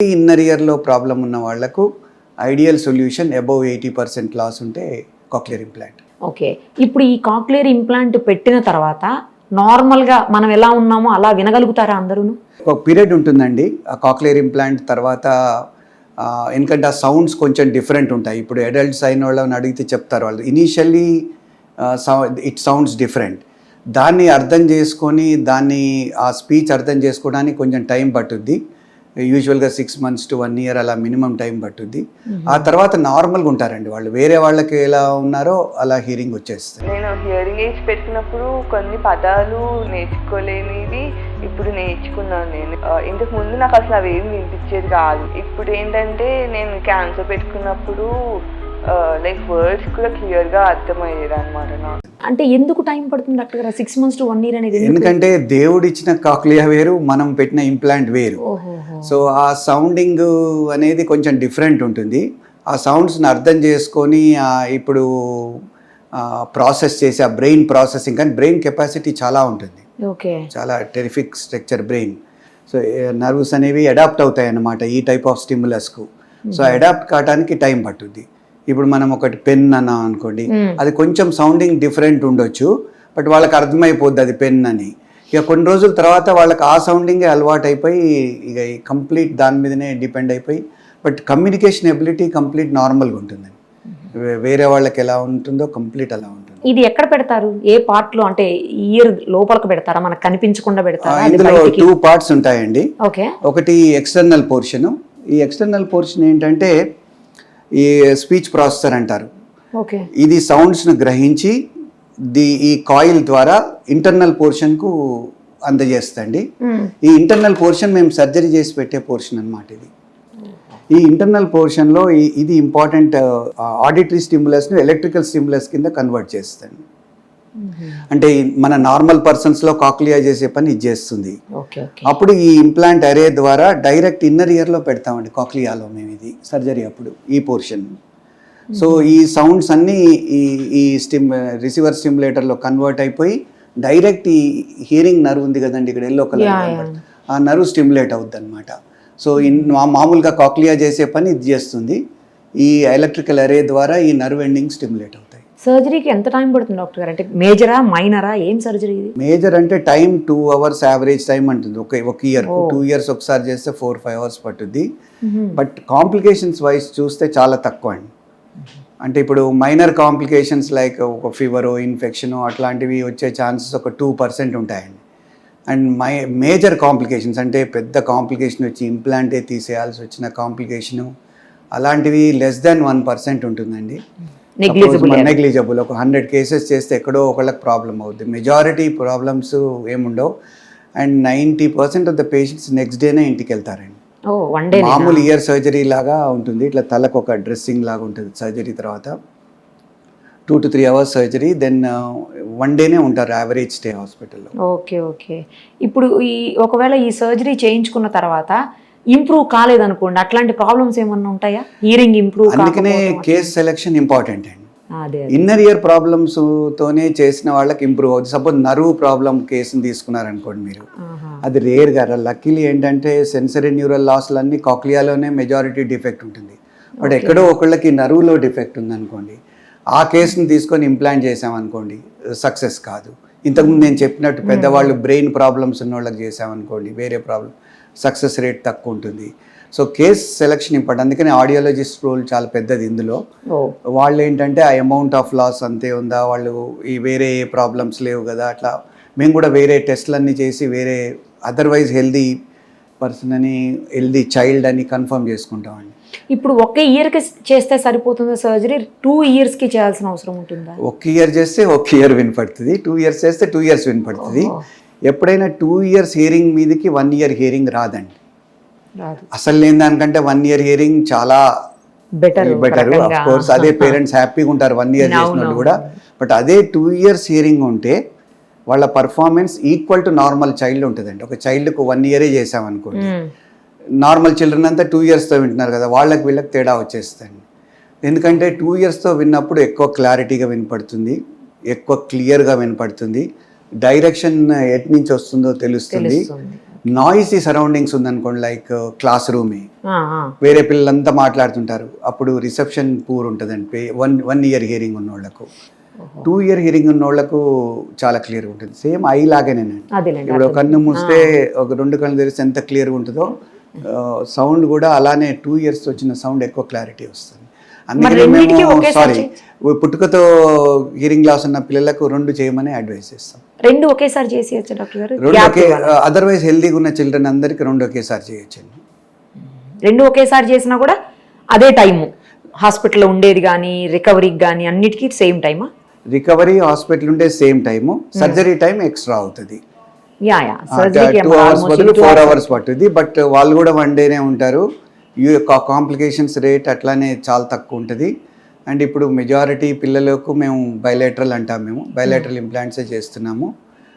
Inner ఇయర్లో problem ఉన్న వాళ్లకు ఐడియల్ సొల్యూషన్ అబౌవ్ 80% లాస్ ఉంటే కాక్లియర్ ఇంప్లాంట్. ఓకే, ఇప్పుడు ఈ కాక్లియర్ ఇంప్లాంట్ పెట్టిన తర్వాత నార్మల్గా మనం ఎలా ఉన్నామో అలా వినగలుగుతారా అందరూ? ఒక పీరియడ్ ఉంటుందండి ఆ కాక్లియర్ ఇంప్లాంట్ తర్వాత. ఎందుకంటే ఆ సౌండ్స్ కొంచెం డిఫరెంట్ ఉంటాయి. ఇప్పుడు అడల్ట్స్ అయిన వాళ్ళని అడిగితే చెప్తారు వాళ్ళు ఇనీషియల్లీ ఇట్ సౌండ్స్ డిఫరెంట్. దాన్ని అర్థం చేసుకొని ఆ స్పీచ్ అర్థం చేసుకోవడానికి కొంచెం టైం పట్టుద్ది. యూజువల్గా 6 months to 1 year అలా మినిమం టైం పట్టుద్ది. ఆ తర్వాత నార్మల్గా ఉంటారండి వాళ్ళు. వేరే వాళ్ళకి ఎలా ఉన్నారో అలా హియరింగ్ వచ్చేస్తుంది. నేను హియరింగ్ ఎయిడ్స్ పెట్టినప్పుడు కొన్ని పదాలు నేర్చుకోలేనివి ఇప్పుడు నేర్చుకున్నాను. నేను ఇంతకు ముందు నాకు అసలు అవి ఏమి వినిపించేది కాదు. ఇప్పుడు ఏంటంటే నేను క్యాన్సర్ పెట్టుకున్నప్పుడు లైక్ వర్డ్స్ కూడా క్లియర్గా అర్థమయ్యేది అనమాట నాకు. అంటే ఎందుకు టైం పడుతుంది డాక్టర్ గారు 6 months to 1 year అనేది? ఎందుకంటే దేవుడు ఇచ్చిన కాక్లియా వేరు, మనం పెట్టిన ఇంప్లాంట్ వేరు. సో ఆ సౌండింగ్ అనేది కొంచెం డిఫరెంట్ ఉంటుంది. ఆ సౌండ్స్ని అర్థం చేసుకొని ఇప్పుడు ప్రాసెస్ చేసి ఆ బ్రెయిన్ ప్రాసెసింగ్, కానీ బ్రెయిన్ కెపాసిటీ చాలా ఉంటుంది. ఓకే, చాలా terrific structure brain. So nerves అనేవి అడాప్ట్ అవుతాయి అన్నమాట ఈ టైప్ ఆఫ్ స్టిమ్యులస్కు. సో అడాప్ట్ కావడానికి టైం పట్టుద్ది. ఇప్పుడు మనం ఒకటి పెన్ అన్నాం అనుకోండి, అది కొంచెం సౌండింగ్ డిఫరెంట్ ఉండొచ్చు, బట్ వాళ్ళకి అర్థమైపోద్ది అది పెన్ అని. ఇక కొన్ని రోజుల తర్వాత వాళ్ళకి ఆ సౌండింగే అలవాటు అయిపోయి ఇక కంప్లీట్ దాని మీదనే డిపెండ్ అయిపోయి, బట్ కమ్యూనికేషన్ ఎబిలిటీ కంప్లీట్ నార్మల్గా ఉంటుందండి. వేరే వాళ్ళకి ఎలా ఉంటుందో కంప్లీట్ అలా ఉంటుంది. ఇది ఎక్కడ పెడతారు? ఏ పార్ట్ లో? అంటే ఇయర్ లోపలికి పెడతారా, మనకు కనిపించకుండా పెడతారా? ఇందులో 2 parts ఉంటాయండి. ఓకే, ఒకటి ఎక్స్టర్నల్ పోర్షన్. ఈ ఎక్స్టర్నల్ పోర్షన్ ఏంటంటే ఈ స్పీచ్ ప్రాసెసర్ అంటారు. ఓకే, ఇది సౌండ్స్ను గ్రహించి ఈ కాయిల్ ద్వారా ఇంటర్నల్ పోర్షన్కు అందజేస్తండి. ఈ ఇంటర్నల్ పోర్షన్ మేము సర్జరీ చేసి పెట్టే పోర్షన్ అన్నమాట. ఈ ఇంటర్నల్ పోర్షన్లో ఇది ఇంపార్టెంట్ ఆడిటరీ స్టిమ్యులస్ను ఎలక్ట్రికల్ స్టిమ్యులస్ కింద కన్వర్ట్ చేస్తుంది. అంటే మన నార్మల్ పర్సన్స్లో కాక్లియా చేసే పని ఇది చేస్తుంది. అప్పుడు ఈ ఇంప్లాంట్ అరే ద్వారా డైరెక్ట్ ఇన్నర్ ఇయర్లో పెడతామండి కాక్లియాలో మేము ఇది సర్జరీ అప్పుడు ఈ పోర్షన్. సో ఈ సౌండ్స్ అన్నీ ఈ రిసీవర్ స్టిమ్యులేటర్లో కన్వర్ట్ అయిపోయి డైరెక్ట్ ఈ హియరింగ్ నర్వ్ ఉంది కదండి ఇక్కడ ఎల్లో కలర్, ఆ నర్వ్ స్టిమ్యులేట్ అవుద్ది అనమాట. సో మామూలుగా కాక్లియా చేసే పని ఇది చేస్తుంది. ఈ ఎలక్ట్రికల్ అరే ద్వారా ఈ నర్వ్ ఎండింగ్ స్టిమ్యులేట్ అవుతాయి. సర్జరీకి ఎంత టైం పడుతుంది డాక్టర్ గారు? అంటే మేజరా మైనరా ఏం సర్జరీ? మేజర్ అంటే టైం 2 hours యావరేజ్ టైం అంటుంది. ఒక ఇయర్ 2 years ఒకసారి చేస్తే 4-5 hours పట్టుద్ది. బట్ కాంప్లికేషన్స్ వైజ్ చూస్తే చాలా తక్కువ అండి. అంటే ఇప్పుడు మైనర్ కాంప్లికేషన్స్ లైక్ ఒక ఫీవరు, ఇన్ఫెక్షను అట్లాంటివి వచ్చే ఛాన్సెస్ ఒక 2% ఉంటాయండి. అండ్ మేజర్ కాంప్లికేషన్స్ అంటే పెద్ద కాంప్లికేషన్ వచ్చి ఇంప్లాంటే తీసేయాల్సి వచ్చిన కాంప్లికేషను అలాంటివి లెస్ దాన్ 1% ఉంటుందండి. నెగ్లిజిబుల్. ఒక 100 cases చేస్తే ఎక్కడో ఒకళ్ళకి ప్రాబ్లం అవుద్ది. మెజారిటీ ప్రాబ్లమ్స్ ఏముండవు. And 90% of the patients next డేనే ఇంటికి వెళ్తారండి. మామూలు ఇయర్ సర్జరీ లాగా ఉంటుంది. ఇట్లా తలకు ఒక డ్రెస్సింగ్ లాగా ఉంటుంది సర్జరీ తర్వాత. 2 to 3 hours surgery, then 1 day ఉంటారు యావరేజ్ స్టే హాస్పిటల్లో. Okay okay. ఇప్పుడు ఒకవేళ ఈ సర్జరీ చేయించుకున్న తర్వాత ఇంప్రూవ్ కాలేదనుకోండి, అట్లాంటి ప్రాబ్లమ్స్ ఏమన్నా ఉంటాయా? హియరింగ్ ఇంప్రూవ్ అందుకనే కేస్ సెలెక్షన్ ఇంపార్టెంట్ అండి. ఇన్నర్ ఇయర్ ప్రాబ్లమ్స్ తోనే చేసిన వాళ్ళకి ఇంప్రూవ్ అవుతుంది. సపోజ్ నర్వ్ ప్రాబ్లం కేసుని తీసుకున్నారనుకోండి మీరు, అది రేర్ గా. లక్కీలీ ఏంటంటే సెన్సరీ న్యూరల్ లాస్లన్నీ కాక్లియాలోనే మెజారిటీ డిఫెక్ట్ ఉంటుంది. బట్ ఎక్కడో ఒకళ్ళకి నర్వ్లో డిఫెక్ట్ ఉందనుకోండి, ఆ కేసుని తీసుకొని ఇంప్లాంట్ చేసామనుకోండి సక్సెస్ కాదు. ఇంతకుముందు నేను చెప్పినట్టు పెద్దవాళ్ళు బ్రెయిన్ ప్రాబ్లమ్స్ ఉన్న వాళ్ళకి చేసామనుకోండి వేరే ప్రాబ్లం, సక్సెస్ రేట్ తక్కువ ఉంటుంది. So case selection important. అందుకని ఆడియాలజిస్ట్ రోల్ చాలా పెద్దది ఇందులో. వాళ్ళు ఏంటంటే ఆ అమౌంట్ ఆఫ్ లాస్ అంతే ఉందా, వాళ్ళు ఈ వేరే ప్రాబ్లమ్స్ లేవు కదా, అట్లా మేము కూడా వేరే టెస్ట్లన్నీ చేసి వేరే అదర్వైజ్ హెల్దీ పర్సన్ అని, హెల్దీ చైల్డ్ అని కన్ఫర్మ్ చేసుకుంటామండి. ఇప్పుడు 1 yearకి చేస్తే సరిపోతుందా సర్జరీ? 2 yearsకి చేయాల్సిన అవసరం ఉంటుందా? 1 year చేస్తే 1 year వినపడుతుంది, 2 years చేస్తే 2 years వినపడుతుంది. ఎప్పుడైనా 2 years హియరింగ్ మీదకి 1 year హియరింగ్ రాదండి. అసలు లేని దానికంటే 1 year హియరింగ్ చాలా బెటర్. ఆఫ్ కోర్స్ అదే పేరెంట్స్ హ్యాపీగా ఉంటారు 1 year చేసిన వాళ్ళు కూడా. బట్ అదే 2 years హియరింగ్ ఉంటే వాళ్ళ performance equal to normal child ఉంటుందండి. ఒక చైల్డ్కు 1 year చేసామనుకోండి, నార్మల్ చిల్డ్రన్ అంతా 2 yearsతో వింటున్నారు కదా, వీళ్ళకి తేడా వచ్చేస్తుంది. ఎందుకంటే 2 yearsతో విన్నప్పుడు ఎక్కువ క్లారిటీగా వినపడుతుంది, ఎక్కువ క్లియర్గా వినపడుతుంది, డైరెక్షన్ ఎటు నుంచి వస్తుందో తెలుస్తుంది. నాయిసీ సరౌండింగ్స్ ఉందనుకోండి, లైక్ క్లాస్ రూమే వేరే పిల్లలంతా మాట్లాడుతుంటారు, అప్పుడు రిసెప్షన్ పూర్ ఉంటుందండి. 1 ఇయర్ హియరింగ్ ఉన్న వాళ్ళకు, 2 ఇయర్ హియరింగ్ ఉన్న వాళ్ళకు చాలా క్లియర్గా ఉంటుంది. సేమ్ ఐ లాగానేనండి. అదేలేండి. ఇప్పుడు ఒక కన్ను మూస్తే ఒక 2 కళ్ళు తెరిస్తే ఎంత క్లియర్గా ఉంటుందో సౌండ్ కూడా అలానే 2 ఇయర్స్ వచ్చిన సౌండ్ ఎక్కువ క్లారిటీ వస్తుంది. అందుకని మేము పుట్టుకతో హియరింగ్ లాస్ ఉన్న పిల్లలకు 2 చేయమని అడ్వైస్ చేస్తాం. 2 ఒకేసారి చేసేయచ్చు డాక్టర్ గారు? 2 ఒకే, అదర్వైజ్ హెల్దీగా ఉన్న చిల్డ్రన్ అందరికి 2 ఒకేసారి చేయొచ్చండి. 2 ఒకేసారి చేసినా కూడా అదే టైము హాస్పిటల్లో ఉండేది కానీ రికవరీకి కానీ అన్నిటికీ సేమ్ టైమా? రికవరీ హాస్పిటల్ ఉండే same time, surgery time extra అవుతుంది. 2 hours బదులు 4 hours పట్టుద్ది. బట్ వాళ్ళు కూడా 1 డేనే ఉంటారు. కాంప్లికేషన్స్ రేట్ అట్లానే చాలా తక్కువ ఉంటుంది. అండ్ ఇప్పుడు మెజారిటీ పిల్లలకు మేము బైలేటరల్ అంటాం, మేము బైలేటరల్ ఇంప్లాంట్సే చేస్తున్నాము.